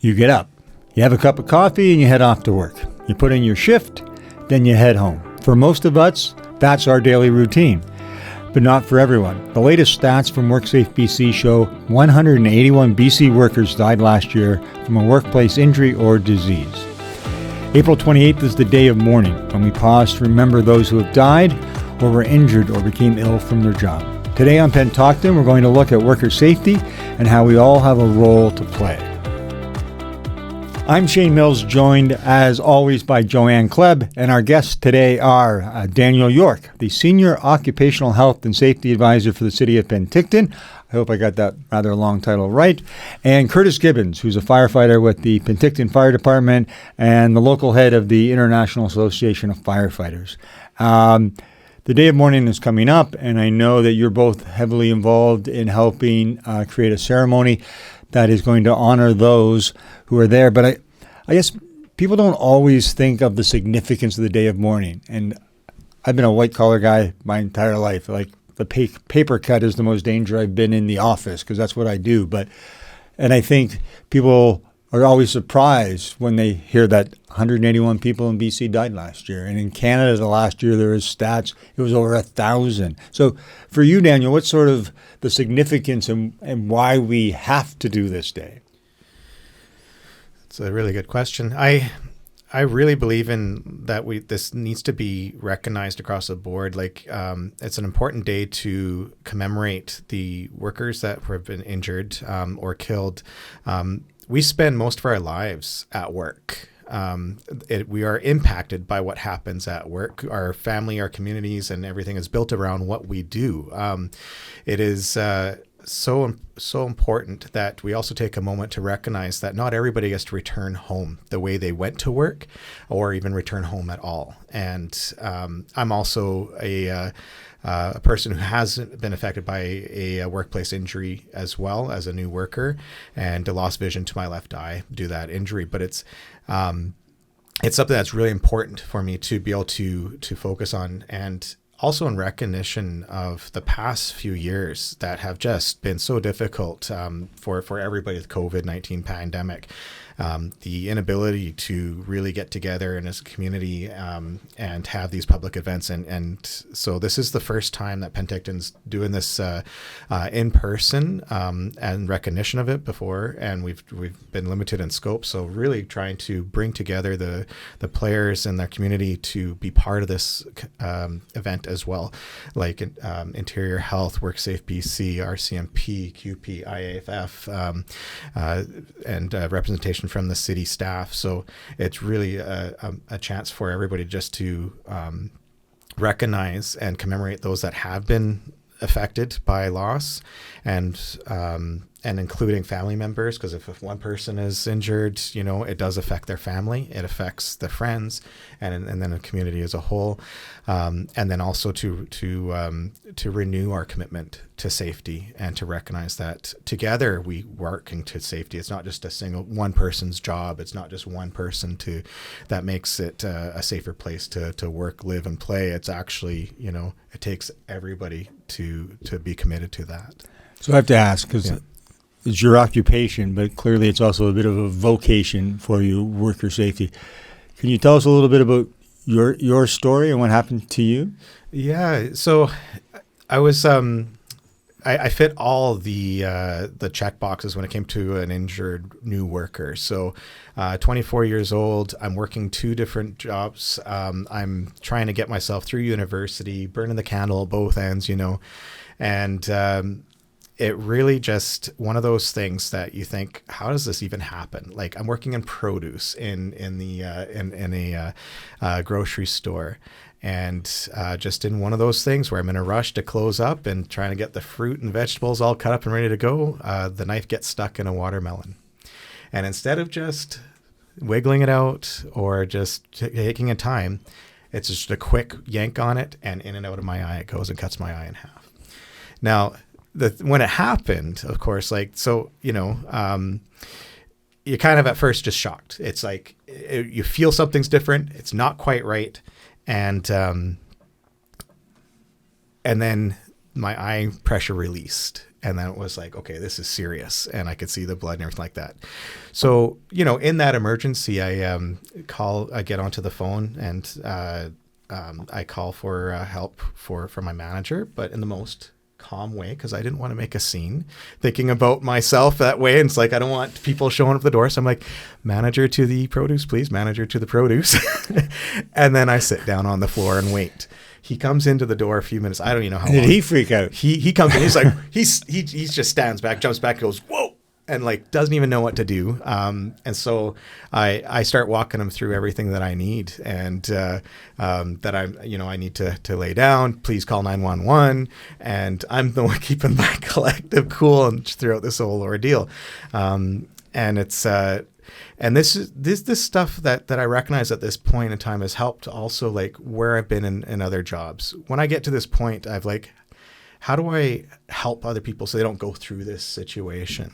You get up, you have a cup of coffee, and you head off to work. You put in your shift, then you head home. For most of us, that's our daily routine, but not for everyone. The latest stats from Worksafe BC show 181 BC workers died last year from a workplace injury or disease. April 28th is the day of mourning, when we pause to remember those who have died or were injured or became ill from their job. Today on Penticton, we're going to look at worker safety and how we all have a role to play. I'm Shane Mills, joined as always by Joanne Klebb, and our guests today are Daniel York, the Senior Occupational Health and Safety Advisor for the City of Penticton. I hope I got that rather long title right. And Curtis Gibbons, who's a firefighter with the Penticton Fire Department and the local head of the International Association of Firefighters. The day of mourning is coming up, and I know that you're both heavily involved in helping create a ceremony that is going to honor those who are there. But I guess people don't always think of the significance of the day of mourning. And I've been a white-collar guy my entire life. Like, the paper cut is the most danger I've been in the office, because that's what I do. And I think people are always surprised when they hear that 181 people in BC died last year. And in Canada, the last year, there was stats, it was over 1,000. So for you, Daniel, what's sort of the significance and why we have to do this day? It's a really good question. I really believe in that this needs to be recognized across the board. Like, it's an important day to commemorate the workers that have been injured or killed. We spend most of our lives at work. We are impacted by what happens at work. Our family, our communities, and everything is built around what we do. It is so important that we also take a moment to recognize that not everybody gets to return home the way they went to work, or even return home at all. And I'm also a person who hasn't been affected by a workplace injury as well as a new worker, and lost vision to my left eye due to that injury. But it's something that's really important for me to be able to focus on, and also in recognition of the past few years that have just been so difficult for everybody with COVID-19 pandemic. The inability to really get together in as a community and have these public events. And so this is the first time that Penticton's doing this in person and recognition of it before. And we've been limited in scope. So really trying to bring together the players in their community to be part of this event as well, like Interior Health, Worksafe BC, RCMP, QP, IAFF, and representation from the city staff. So it's really a chance for everybody just to recognize and commemorate those that have been affected by loss, and including family members, because if one person is injured, it does affect their family, it affects the friends, and then the community as a whole, and then also to renew our commitment to safety and to recognize that together we working to safety. It's not just one person's job. It's not just one person that makes it a safer place to work, live, and play. It's actually, it takes everybody to be committed to that. So I have to ask, because it's your occupation, but clearly it's also a bit of a vocation for you, worker safety. Can you tell us a little bit about your story and what happened to you? Yeah. So I was I fit all the check boxes when it came to an injured new worker. So 24 years old, I'm working 2 different jobs. I'm trying to get myself through university, burning the candle at both ends, and it really just one of those things that you think, how does this even happen? Like, I'm working in produce in a grocery store. And just in one of those things where I'm in a rush to close up and trying to get the fruit and vegetables all cut up and ready to go, the knife gets stuck in a watermelon. And instead of just wiggling it out or just taking a time, it's just a quick yank on it, and in and out of my eye it goes and cuts my eye in half. Now, when it happened, of course, you're kind of at first just shocked. It's like you feel something's different. It's not quite right. And then my eye pressure released. And then it was like, okay, this is serious. And I could see the blood and everything like that. So, in that emergency, I get onto the phone and I call for help for my manager, but in the most calm way, because I didn't want to make a scene thinking about myself that way. And it's like, I don't want people showing up the door. So I'm like, manager to the produce, please, manager to the produce. And then I sit down on the floor and wait. He comes into the door a few minutes. I don't even know how long. Did he freak out? He comes in. He's like, he just stands back, jumps back, goes, whoa, and like doesn't even know what to do. And so I start walking him through everything that I need, and that I need to lay down. Please call 911. And I'm the one keeping my collective cool and throughout this whole ordeal. And it's and this stuff that I recognize at this point in time has helped also, like, where I've been in other jobs. When I get to this point, I've like, how do I help other people so they don't go through this situation?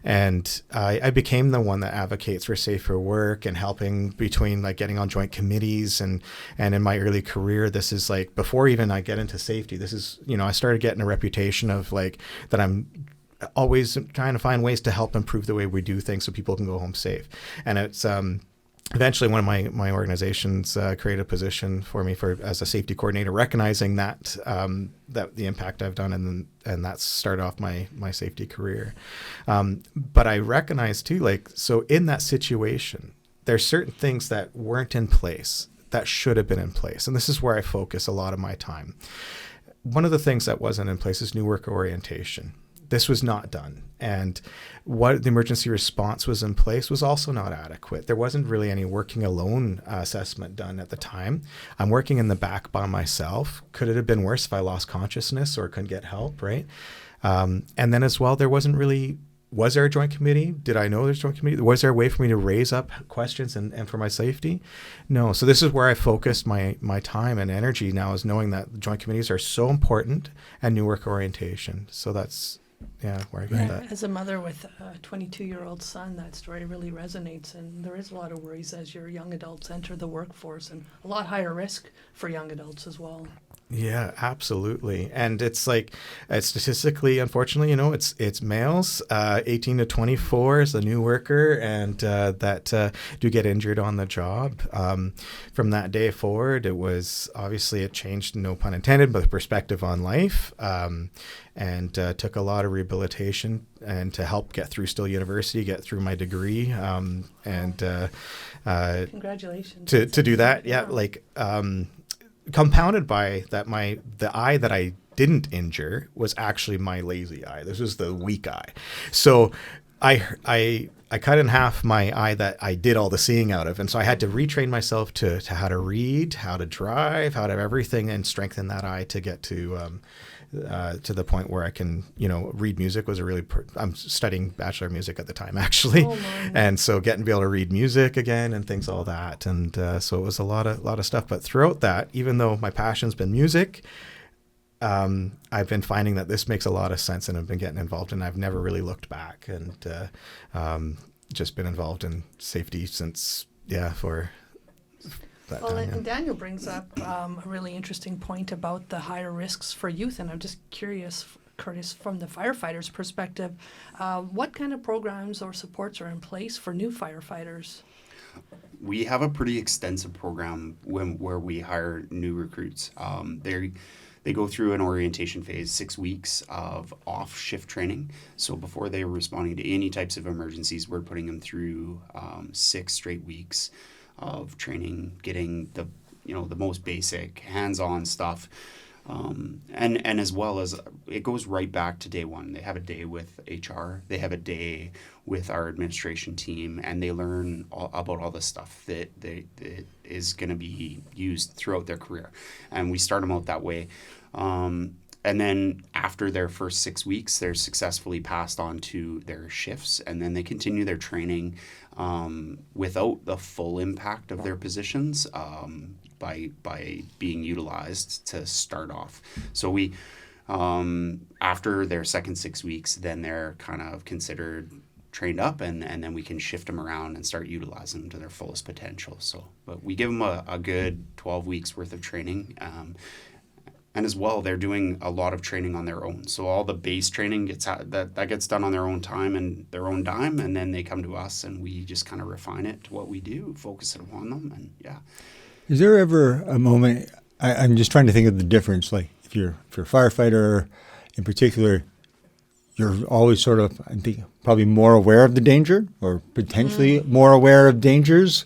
And I became the one that advocates for safer work and helping between, like, getting on joint committees. And in my early career, this is like, before even I get into safety, this is, I started getting a reputation of like that I'm always trying to find ways to help improve the way we do things so people can go home safe. And it's eventually one of my organizations created a position for me as a safety coordinator, recognizing that that the impact I've done, and that started off my safety career. But I recognize too, like, so in that situation, there's certain things that weren't in place that should have been in place. And this is where I focus a lot of my time. One of the things that wasn't in place is new worker orientation. This was not done. And what the emergency response was in place was also not adequate. There wasn't really any working alone assessment done at the time. I'm working in the back by myself. Could it have been worse if I lost consciousness or couldn't get help, right? And then as well, was there a joint committee? Did I know there's a joint committee? Was there a way for me to raise up questions and for my safety? No. So this is where I focused my time and energy now, is knowing that joint committees are so important, and new work orientation. So that's where I get that. As a mother with a 22-year-old son, that story really resonates, and there is a lot of worries as your young adults enter the workforce, and a lot higher risk for young adults as well. Yeah, absolutely. And it's like, statistically, unfortunately, it's males, 18 to 24 is the new worker, and that do get injured on the job. From that day forward, it changed, no pun intended, but the perspective on life, and took a lot of rehabilitation and to help get through Still University, get through my degree, and congratulations. To do that. Yeah, like, compounded by that, the eye that I didn't injure was actually my lazy eye. This was the weak eye. So I cut in half my eye that I did all the seeing out of. And so I had to retrain myself to how to read, how to drive, how to everything, and strengthen that eye to get to the point where I can, read music was I'm studying Bachelor of Music at the time, actually. Oh, my. And so getting to be able to read music again and things, all that. And so it was a lot of stuff. But throughout that, even though my passion's been music, I've been finding that this makes a lot of sense, and I've been getting involved, and I've never really looked back, and just been involved in safety since, for that time. And Daniel brings up a really interesting point about the higher risks for youth, and I'm just curious, Curtis, from the firefighter's perspective, what kind of programs or supports are in place for new firefighters? We have a pretty extensive program where we hire new recruits. They go through an orientation phase, 6 weeks of off-shift training. So before they are responding to any types of emergencies, we're putting them through 6 straight weeks of training, getting the most basic hands-on stuff. And as well as, it goes right back to day one. They have a day with HR, they have a day with our administration team, and they learn about all the stuff that is going to be used throughout their career. And we start them out that way. And then after their first 6 weeks, they're successfully passed on to their shifts, and then they continue their training without the full impact of their positions by being utilized to start off. So we, after their second 6 weeks, then they're kind of considered trained up, and then we can shift them around and start utilizing them to their fullest potential. So, but we give them a good 12 weeks worth of training. And as well, they're doing a lot of training on their own. So all the base training that gets done on their own time and their own dime, and then they come to us and we just kind of refine it to what we do, focus it on them, and yeah. Is there ever a moment? I'm just trying to think of the difference. Like if you're a firefighter, in particular, you're always sort of, I think, probably more aware of the danger, or potentially more aware of dangers.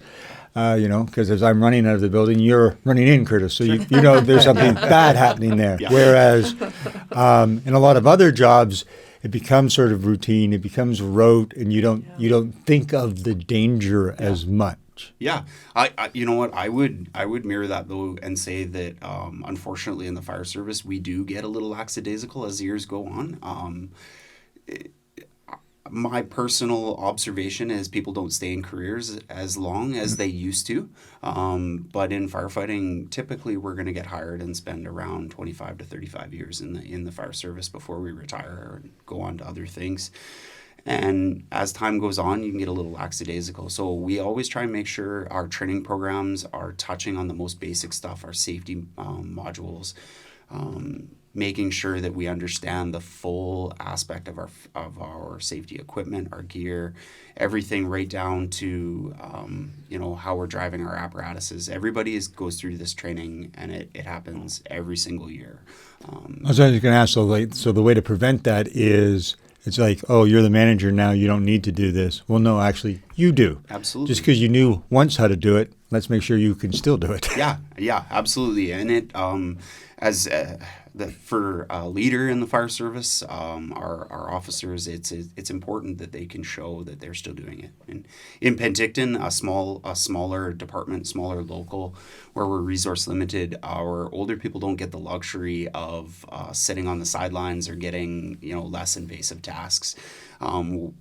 Because as I'm running out of the building, you're running in, Curtis. So you know there's something bad happening there. Yeah. Whereas in a lot of other jobs, it becomes sort of routine. It becomes rote, and you don't think of the danger as much. Yeah, I you know what, I would mirror that though and say that unfortunately in the fire service we do get a little lackadaisical as years go on. My personal observation is people don't stay in careers as long as they used to. But in firefighting, typically we're going to get hired and spend around 25 to 35 years in the fire service before we retire or go on to other things. And as time goes on, you can get a little lackadaisical. So we always try and make sure our training programs are touching on the most basic stuff, our safety modules, making sure that we understand the full aspect of our safety equipment, our gear, everything right down to how we're driving our apparatuses. Everybody goes through this training, and it happens every single year. I was going to ask, so the way to prevent that is, it's like, oh, you're the manager now, you don't need to do this. Well, no, actually, you do. Absolutely. Just because you knew once how to do it, let's make sure you can still do it. Yeah, absolutely. And it for a leader in the fire service, our officers, it's important that they can show that they're still doing it. And in Penticton, a smaller department, smaller local, where we're resource limited, our older people don't get the luxury of sitting on the sidelines or getting less invasive tasks.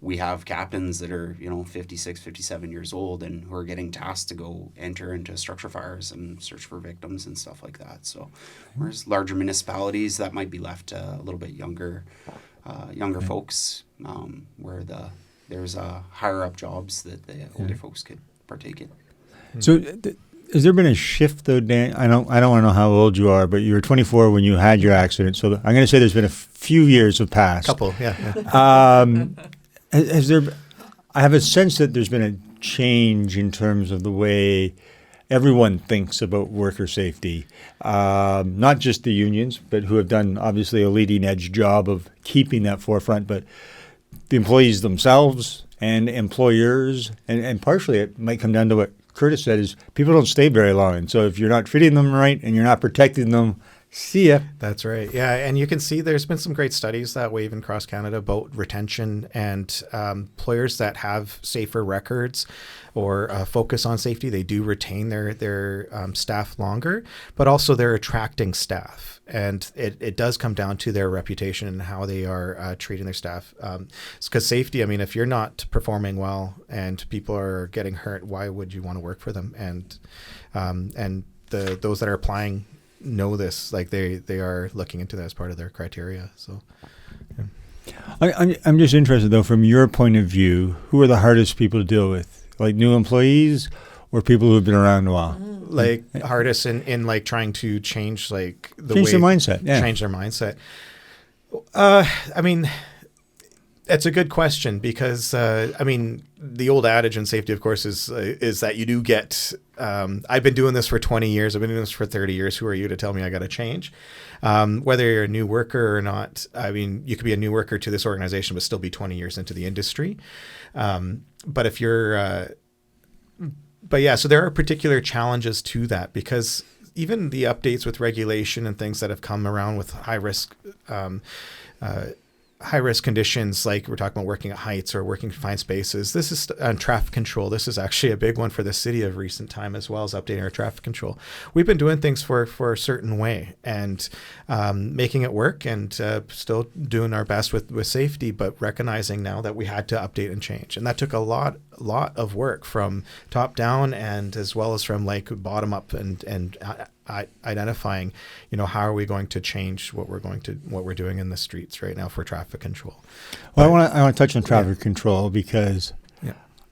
We have captains that are 56, 57 years old and who are getting tasked to go enter into structure fires and search for victims and stuff like that. So whereas larger municipalities, that might be left to a little bit younger folks, where there's higher up jobs that the older folks could partake in. So has there been a shift though, Dan? I don't want to know how old you are, but you were 24 when you had your accident. So I'm going to say there's been a few years have passed. Couple, yeah. Has there? I have a sense that there's been a change in terms of the way everyone thinks about worker safety, not just the unions, but who have done obviously a leading edge job of keeping that forefront, but the employees themselves and employers, and partially it might come down to what Curtis said, is people don't stay very long. And so if you're not treating them right and you're not protecting them, see ya. That's right. Yeah, and you can see there's been some great studies that way even across Canada about retention and employers that have safer records or focus on safety. They do retain their staff longer, but also they're attracting staff. And it does come down to their reputation and how they are treating their staff. Because safety, I mean, if you're not performing well and people are getting hurt, why would you want to work for them? And those that are applying know this, like they are looking into that as part of their criteria. So I'm just interested though, from your point of view, who are the hardest people to deal with? Like new employees or people who have been around a while? Like hardest in like trying to change like the change way their mindset. Yeah. Change their mindset. I mean, it's a good question because I mean, the old adage in safety, of course, is that you do get. I've been doing this for 20 years. I've been doing this for 30 years. Who are you to tell me I got to change? Whether you're a new worker or not, I mean, you could be a new worker to this organization, but still be 20 years into the industry. But if you're, but yeah, so there are particular challenges to that because even the updates with regulation and things that have come around with high risk conditions, like we're talking about working at heights or working confined spaces. This is traffic control. This is actually a big one for the city of recent time, as well as updating our traffic control. We've been doing things for a certain way and making it work and still doing our best with safety, but recognizing now that we had to update and change. And that took a lot of work from top down and as well as from like bottom up and identifying, how are we going to change what we're doing in the streets right now for traffic control. Well, I want to touch on traffic control because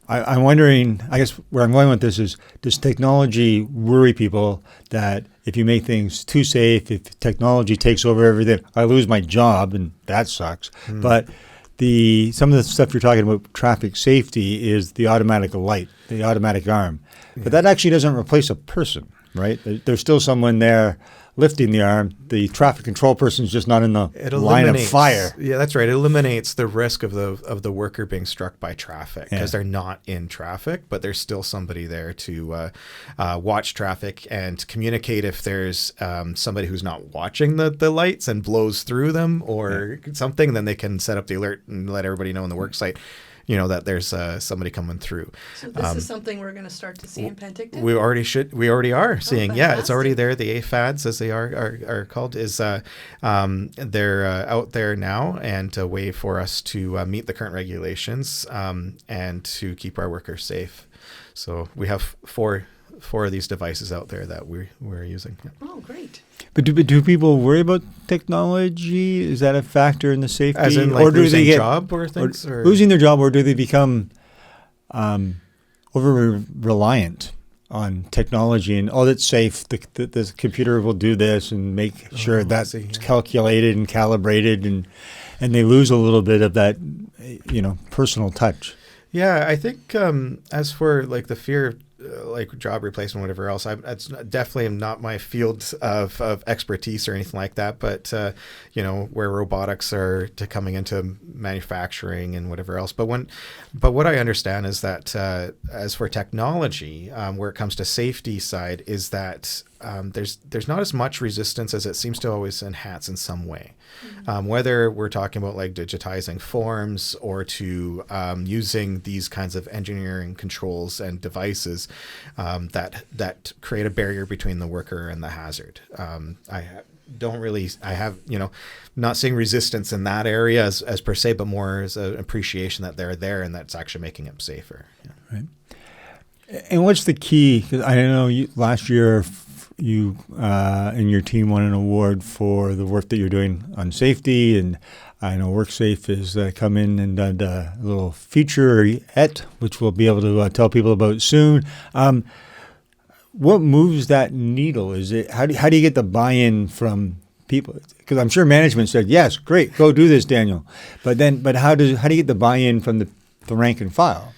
I'm wondering, I guess where I'm going with this is, does technology worry people that if you make things too safe, if technology takes over everything, I lose my job, and that sucks. But some of the stuff you're talking about, traffic safety, is the automatic light, the automatic arm. But that actually doesn't replace a person, right? There's still someone there lifting the arm. The traffic control person's just not in the line of fire. Yeah, that's right. It eliminates the risk of the worker being struck by traffic because they're not in traffic, but there's still somebody there to watch traffic and communicate if there's somebody who's not watching the lights and blows through them or something. Then they can set up the alert and let everybody know in the work site, that there's somebody coming through. So this is something we're going to start to see in Penticton? We already are seeing. It's already fantastic. there. The AFADs, as they are called, is they're out there now, and a way for us to meet the current regulations and to keep our workers safe. So we have four of these devices out there that we're using. Oh, great. But do people worry about technology? Is that a factor in the safety? As in, like, or do losing they get job or things? Or losing their job, or do they become over reliant on technology and that's safe? The computer will do this and make sure that's calculated and calibrated, and they lose a little bit of that personal touch. Yeah, I think as for like the fear of like job replacement, whatever else, it's definitely not my field of expertise or anything like that. But where robotics are coming into manufacturing and whatever else. But what I understand is that as for technology, where it comes to safety side, is that there's not as much resistance as it seems to always enhance in some way. Whether we're talking about like digitizing forms or to using these kinds of engineering controls and devices that create a barrier between the worker and the hazard. Not seeing resistance in that area as per se, but more as an appreciation that they're there and that's actually making it safer. Yeah. Right. And what's the key? Because I know last year you and your team won an award for the work that you're doing on safety, and I know Worksafe has come in and done a little featurette, which we'll be able to tell people about soon. What moves that needle? Is it how do you get the buy-in from people? Because I'm sure management said, "Yes, great, go do this, Daniel." But how do you get the buy-in from the rank and file?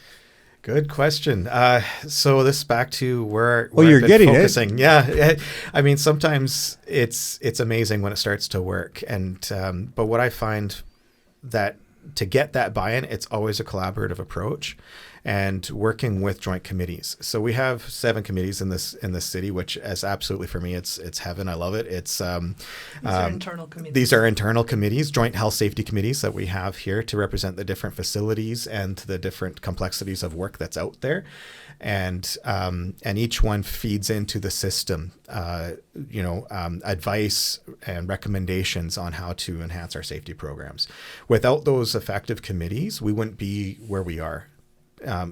Good question. So this is back to where you're I've been getting focusing. Yeah, I mean, sometimes it's amazing when it starts to work, and but what I find that to get that buy-in, it's always a collaborative approach, and working with joint committees. So we have 7 committees in this city, which is absolutely, for me, it's heaven. I love it. It's These are internal committees. These are internal committees, joint health safety committees that we have here to represent the different facilities and the different complexities of work that's out there. And each one feeds into the system, advice and recommendations on how to enhance our safety programs. Without those effective committees, we wouldn't be where we are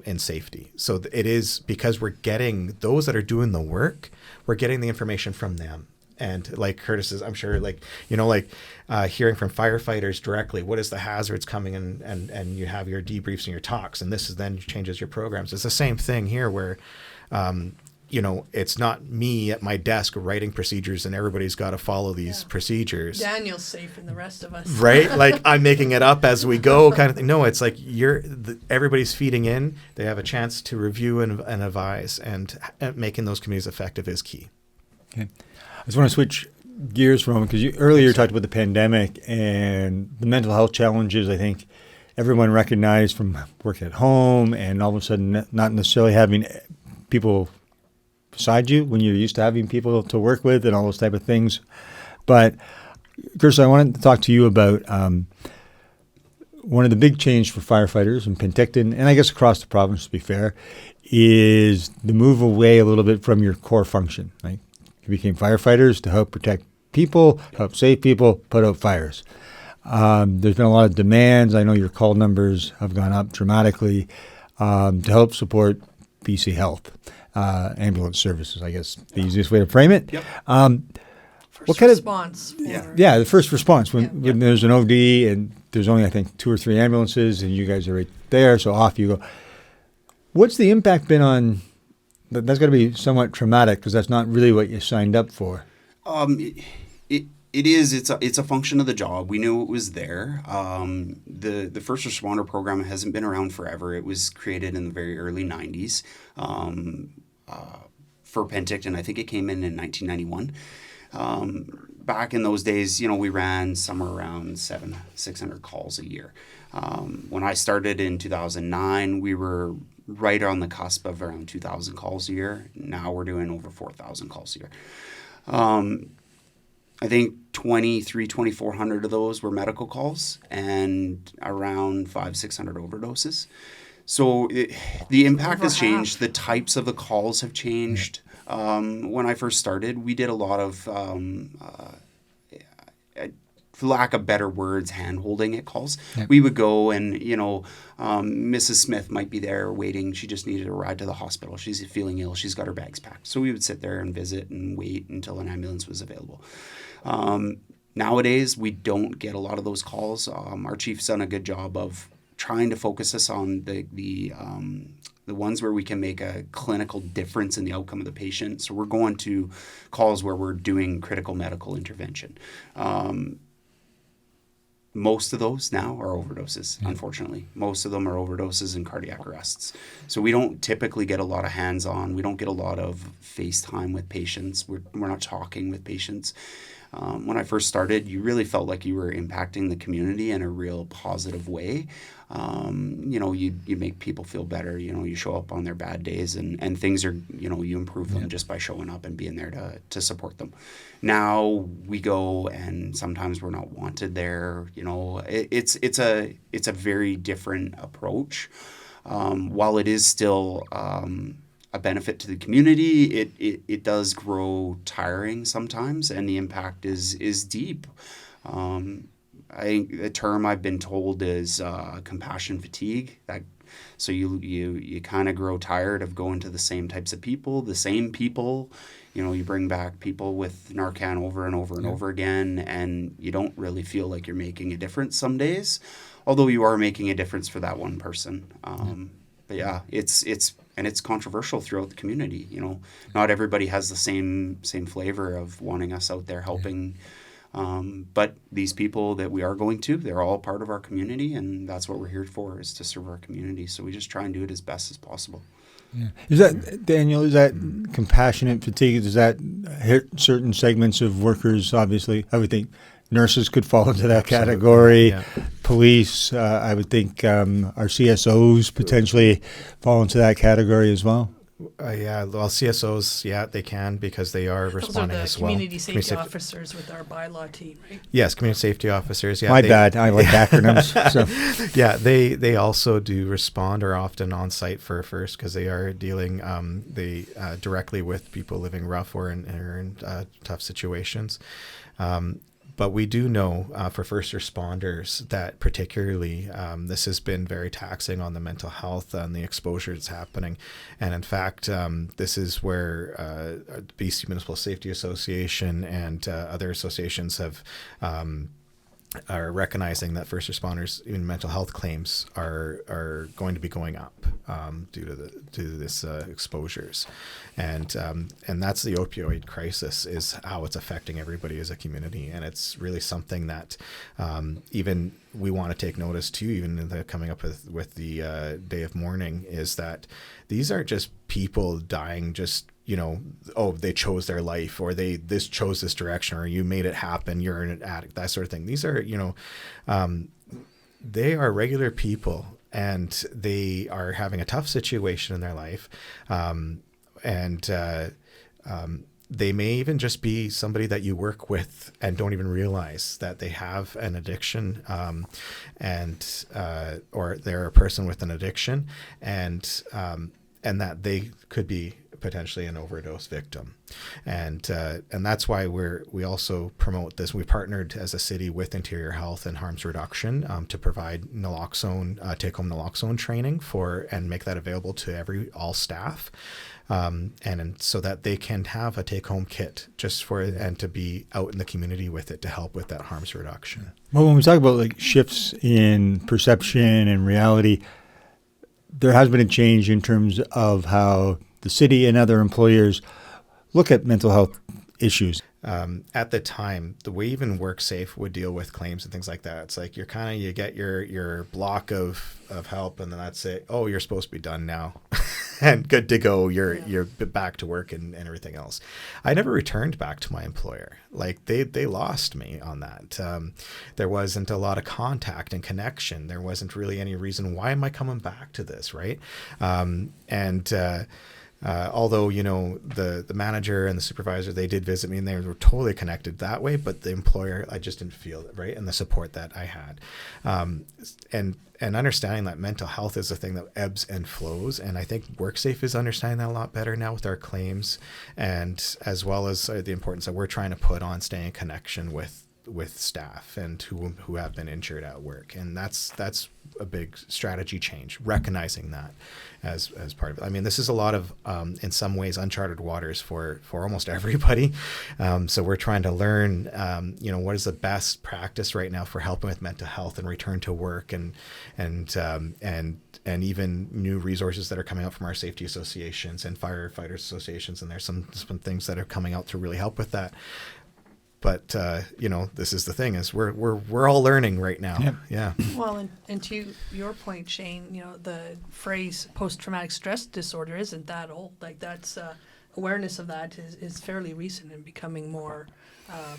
in safety. So it is because we're getting those that are doing the work, we're getting the information from them. And like Curtis is, I'm sure, hearing from firefighters directly, what is the hazards coming in, and you have your debriefs and your talks, and this is then changes your programs. It's the same thing here where, it's not me at my desk writing procedures and everybody's got to follow these procedures. Daniel's safe and the rest of us. Right? Like I'm making it up as we go kind of thing. No, it's like everybody's feeding in. They have a chance to review and advise, and making those committees effective is key. Okay. I just want to switch gears from, because you earlier talked about the pandemic and the mental health challenges. I think everyone recognized from work at home and all of a sudden not necessarily having people beside you when you're used to having people to work with and all those type of things. But Curtis, I wanted to talk to you about one of the big changes for firefighters in Penticton, and I guess across the province, to be fair, is the move away a little bit from your core function, right? You became firefighters to help protect people, help save people, put out fires. There's been a lot of demands. I know your call numbers have gone up dramatically to help support BC Health, ambulance services, I guess the easiest way to frame it. Yep. First response. Yeah, the first response when there's an OD and there's only, I think, 2 or 3 ambulances and you guys are right there, so off you go. What's the impact been on? That's got to be somewhat traumatic because that's not really what you signed up for. It is. It's a function of the job. We knew it was there. The first responder program hasn't been around forever. It was created in the very early 90s for Penticton. I think it came in 1991. Back in those days, we ran somewhere around 600 calls a year. When I started in 2009, we were right on the cusp of around 2,000 calls a year. Now we're doing over 4,000 calls a year. I think 2,400 of those were medical calls and around 500-600 overdoses. So the impact has changed. The types of the calls have changed. When I first started, we did a lot of, for lack of better words, hand-holding at calls. Yep. We would go and, Mrs. Smith might be there waiting. She just needed a ride to the hospital. She's feeling ill. She's got her bags packed. So we would sit there and visit and wait until an ambulance was available. Nowadays, we don't get a lot of those calls. Our chief's done a good job of trying to focus us on the ones where we can make a clinical difference in the outcome of the patient. So we're going to calls where we're doing critical medical intervention. Most of those now are overdoses, unfortunately. Most of them are overdoses and cardiac arrests. So we don't typically get a lot of hands-on. We don't get a lot of FaceTime with patients. We're not talking with patients. When I first started, you really felt like you were impacting the community in a real positive way. You make people feel better. You show up on their bad days and things are, you improve them just by showing up and being there to support them. Now we go and sometimes we're not wanted there. It's a very different approach. While it is still a benefit to the community, it does grow tiring sometimes, and the impact is deep. I think the term I've been told is compassion fatigue. So you kind of grow tired of going to the same types of people, the same people. You bring back people with Narcan over and over and over again, and you don't really feel like you're making a difference some days, although you are making a difference for that one person. But yeah, it's controversial throughout the community. Not everybody has the same flavor of wanting us out there helping. But these people that we are going to, they're all part of our community, and that's what we're here for, is to serve our community. So we just try and do it as best as possible. Yeah. Is that, Daniel, is that compassionate fatigue? Does that hit certain segments of workers? Obviously, I would think nurses could fall into that category. Yeah. Police, I would think our CSOs potentially fall into that category as well. CSOs, they can, because they are responding as well. Community safety officers with our bylaw team, right? Yes, community safety officers. Yeah, My bad. I like acronyms. So. Yeah, they also do respond, or often on site for first, because they are dealing directly with people living rough or in tough situations. But we do know for first responders that particularly this has been very taxing on the mental health and the exposure that's happening. And in fact, this is where the BC Municipal Safety Association and other associations are recognizing that first responders, even mental health claims, are going to be going up due to this exposures, and that's the opioid crisis, is how it's affecting everybody as a community, and it's really something that even we want to take notice to, even in the coming up with the day of mourning, is that these aren't just people dying just, they chose their life, or they chose this direction, or you made it happen, you're an addict, that sort of thing. These are, they are regular people, and they are having a tough situation in their life. They may even just be somebody that you work with and don't even realize that they have an addiction, or they're a person with an addiction, and that they could be potentially an overdose victim, and that's why we also promote this. We partnered as a city with Interior Health and Harms Reduction to provide naloxone, take-home naloxone training and make that available to all staff, and so that they can have a take-home kit and to be out in the community with it to help with that harms reduction. Well, when we talk about like shifts in perception and reality, there has been a change in terms of how the city and other employers look at mental health issues. At the time, the way even Worksafe would deal with claims and things like that, it's like you get your block of help, and then that's it. Oh, you're supposed to be done now. And good to go. You're back to work and everything else. I never returned back to my employer. Like they lost me on that. There wasn't a lot of contact and connection. There wasn't really any reason, why am I coming back to this, right? Although, the manager and the supervisor, they did visit me and they were totally connected that way, but the employer, I just didn't feel it, right? And the support that I had. And understanding that mental health is a thing that ebbs and flows. And I think Worksafe is understanding that a lot better now with our claims, and as well as the importance that we're trying to put on staying in connection with staff and who have been injured at work. And that's a big strategy change, recognizing that as part of it. I mean, this is a lot of, in some ways, uncharted waters for almost everybody. So we're trying to learn, what is the best practice right now for helping with mental health and return to work, and even new resources that are coming out from our safety associations and firefighters associations. And there's some things that are coming out to really help with that. But this is the thing, is we're all learning right now. Yep. Yeah. Well, and to your point, Shane, the phrase post-traumatic stress disorder isn't that old. Like that's awareness of that is fairly recent and becoming more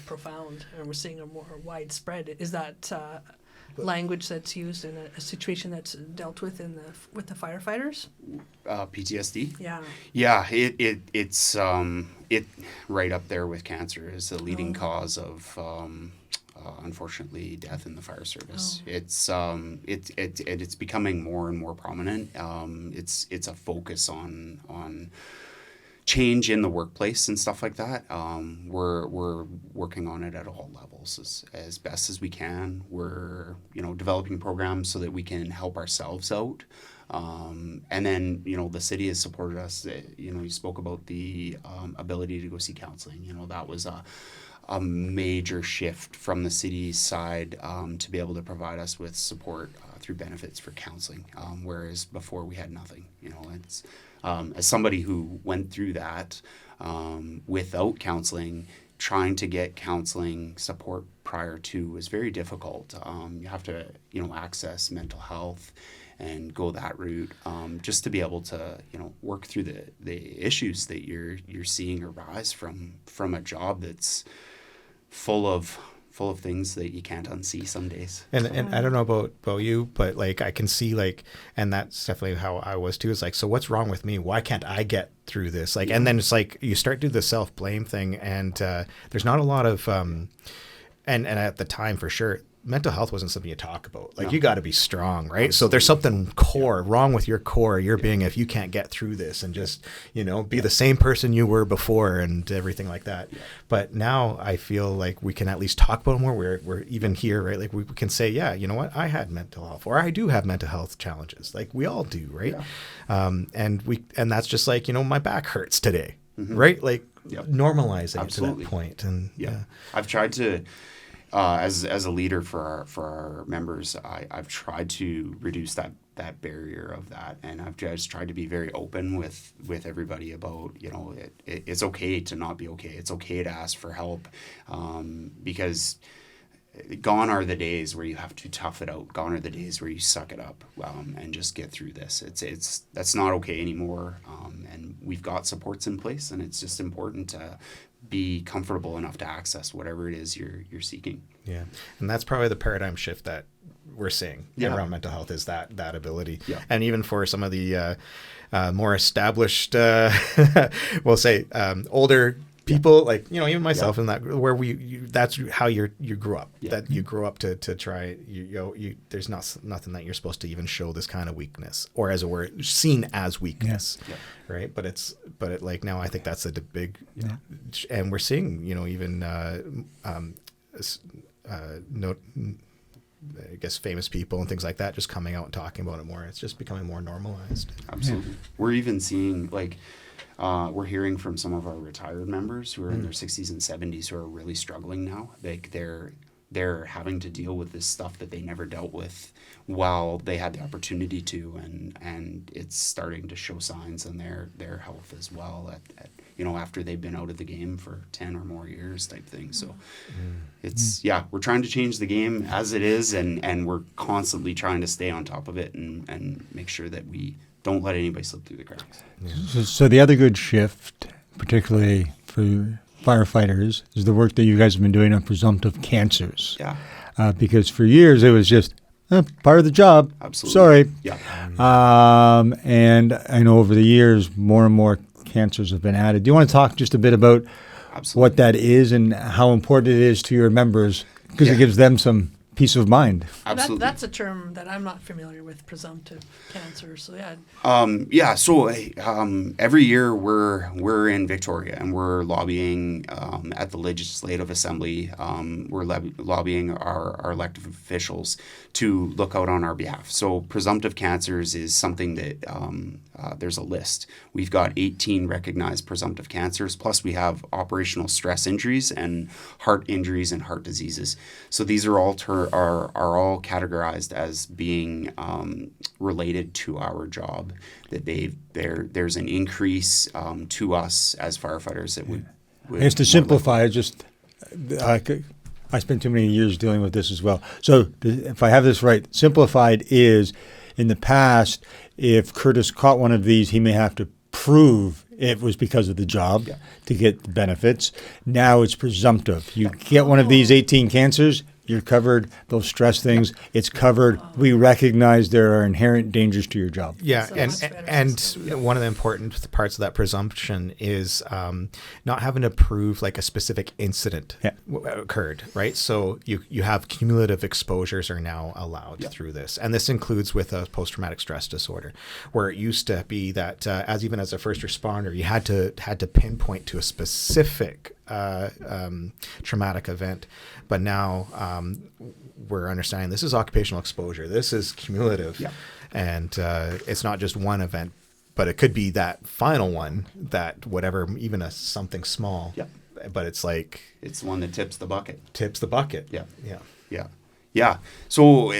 profound, and we're seeing a more widespread. Is that language that's used in a situation that's dealt with with the firefighters? PTSD. Yeah. It's right up there with cancer as the leading cause of unfortunately death in the fire service. It's becoming more and more prominent. It's a focus on change in the workplace and stuff like that. We're working on it at all levels as best as we can. We're developing programs so that we can help ourselves out. And then, the city has supported us. You spoke about the ability to go see counseling. That was a major shift from the city's side to be able to provide us with support through benefits for counseling, whereas before we had nothing. It's as somebody who went through that without counseling, trying to get counseling support prior to was very difficult. You have to, access mental health and go that route, just to be able to, work through the issues that you're seeing arise from a job that's full of things that you can't unsee some days. And I don't know about you, but I can see and that's definitely how I was too. Is so what's wrong with me? Why can't I get through this? And then it's you start to do the self-blame thing, and there's not a lot of, and at the time for sure, mental health wasn't something you talk about. You got to be strong, right? Absolutely. So there's something wrong with your core, your being, if you can't get through this and just, be the same person you were before and everything like that. Yeah. But now I feel like we can at least talk about more. We're even here, right? We can say, yeah, you know what? I had mental health, or I do have mental health challenges. We all do, right? Yeah. And that's just my back hurts today, right? Normalizing Absolutely. It to that point. And I've tried to, as a leader for our members, I've tried to reduce that barrier of that, and I've just tried to be very open with everybody about it's okay to not be okay. It's okay to ask for help, because gone are the days where you have to tough it out. Gone are the days where you suck it up and just get through this. That's not okay anymore, and we've got supports in place, and it's just important to be comfortable enough to access whatever it is you're seeking. Yeah, and that's probably the paradigm shift that we're seeing around mental health, is that ability. Yeah. And even for some of the more established, we'll say older people, even myself, in that where that's how you grew up. Yeah. That you grew up to try. There's nothing that you're supposed to even show this kind of weakness, or as it were, seen as weakness. Yeah. Right. But now I think that's a big, and we're seeing, even I guess famous people and things like that just coming out and talking about it more. It's just becoming more normalized. Absolutely. Yeah. We're even seeing we're hearing from some of our retired members who are in their 60s and 70s who are really struggling now. they're having to deal with this stuff that they never dealt with while they had the opportunity to, and it's starting to show signs in their health as well at after they've been out of the game for 10 or more years type thing. So it's, we're trying to change the game as it is, and we're constantly trying to stay on top of it and make sure that we don't let anybody slip through the cracks. So the other good shift, particularly for firefighters, is the work that you guys have been doing on presumptive cancers. Yeah. Because for years it was just part of the job. Absolutely. Sorry. Yeah. And I know over the years more and more cancers have been added. Do you want to talk just a bit about what that is and how important it is to your members? Because it gives them some peace of mind. Absolutely. That's a term that I'm not familiar with, presumptive cancer. So So every year we're in Victoria and we're lobbying at the Legislative Assembly. We're lobbying our elected officials to look out on our behalf. So presumptive cancers is something that there's a list. We've got 18 recognized presumptive cancers, plus we have operational stress injuries and heart injuries and heart diseases. So these are all are all categorized as being related to our job. That there's an increase to us as firefighters that would. I guess to simplify, I spent too many years dealing with this as well. So if I have this right, simplified is in the past, if Curtis caught one of these, he may have to prove it was because of the job to get the benefits. Now it's presumptive. You get one of these 18 cancers, you're covered. Those stress things, it's covered. We recognize there are inherent dangers to your job. Yeah, So and one of the important parts of that presumption is not having to prove like a specific incident occurred, right? So you have cumulative exposures are now allowed through this, and this includes with a post-traumatic stress disorder, where it used to be that as a first responder, you had to pinpoint to a specific traumatic event, but now we're understanding this is occupational exposure. This is cumulative, and it's not just one event, but it could be that final one, that whatever, even something small. Yeah. But it's like it's the one that tips the bucket. Yeah. So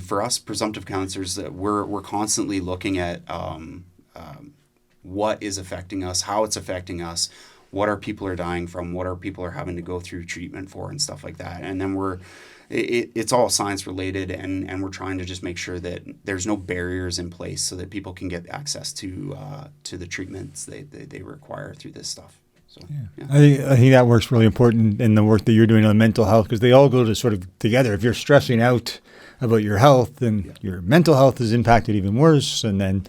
for us presumptive cancers, we're constantly looking at what is affecting us, how it's affecting us, what our people are dying from, what our people are having to go through treatment for, and stuff like that. And then it's all science related, and we're trying to just make sure that there's no barriers in place so that people can get access to the treatments they require through this stuff. So I think that work's really important in the work that you're doing on mental health, because they all go to sort of together. If you're stressing out about your health, then your mental health is impacted even worse, and then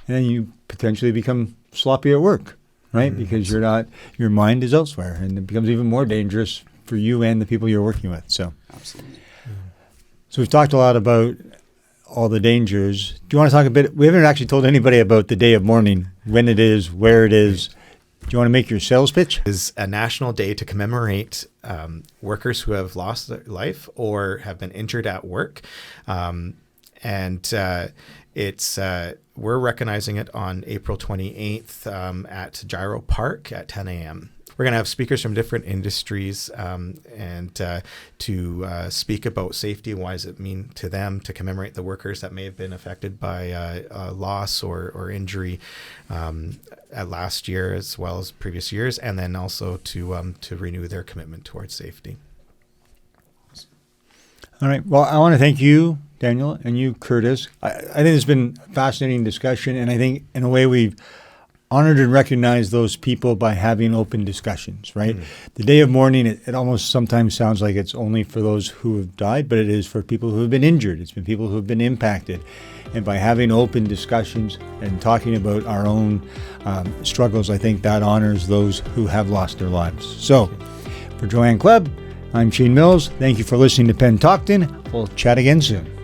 you potentially become sloppy at work. Right? Because your mind is elsewhere, and it becomes even more dangerous for you and the people you're working with. So, absolutely. So we've talked a lot about all the dangers. Do you want to talk a bit? We haven't actually told anybody about the day of mourning, when it is, where it is. Do you want to make your sales pitch? It is a national day to commemorate workers who have lost their life or have been injured at work, it's we're recognizing it on April 28th at Gyro Park at 10 a.m. We're going to have speakers from different industries to speak about safety. Why does it mean to them to commemorate the workers that may have been affected by loss or injury at last year as well as previous years, and then also to renew their commitment towards safety. All right. Well, I want to thank you, Daniel, and you, Curtis. I think it's been a fascinating discussion, and I think in a way we've honored and recognized those people by having open discussions, right? The day of mourning, it almost sometimes sounds like it's only for those who have died, but it is for people who have been injured. It's been people who have been impacted. And by having open discussions and talking about our own struggles, I think that honors those who have lost their lives. So for Joanne Klebb, I'm Shane Mills. Thank you for listening to Penticton. We'll chat again soon.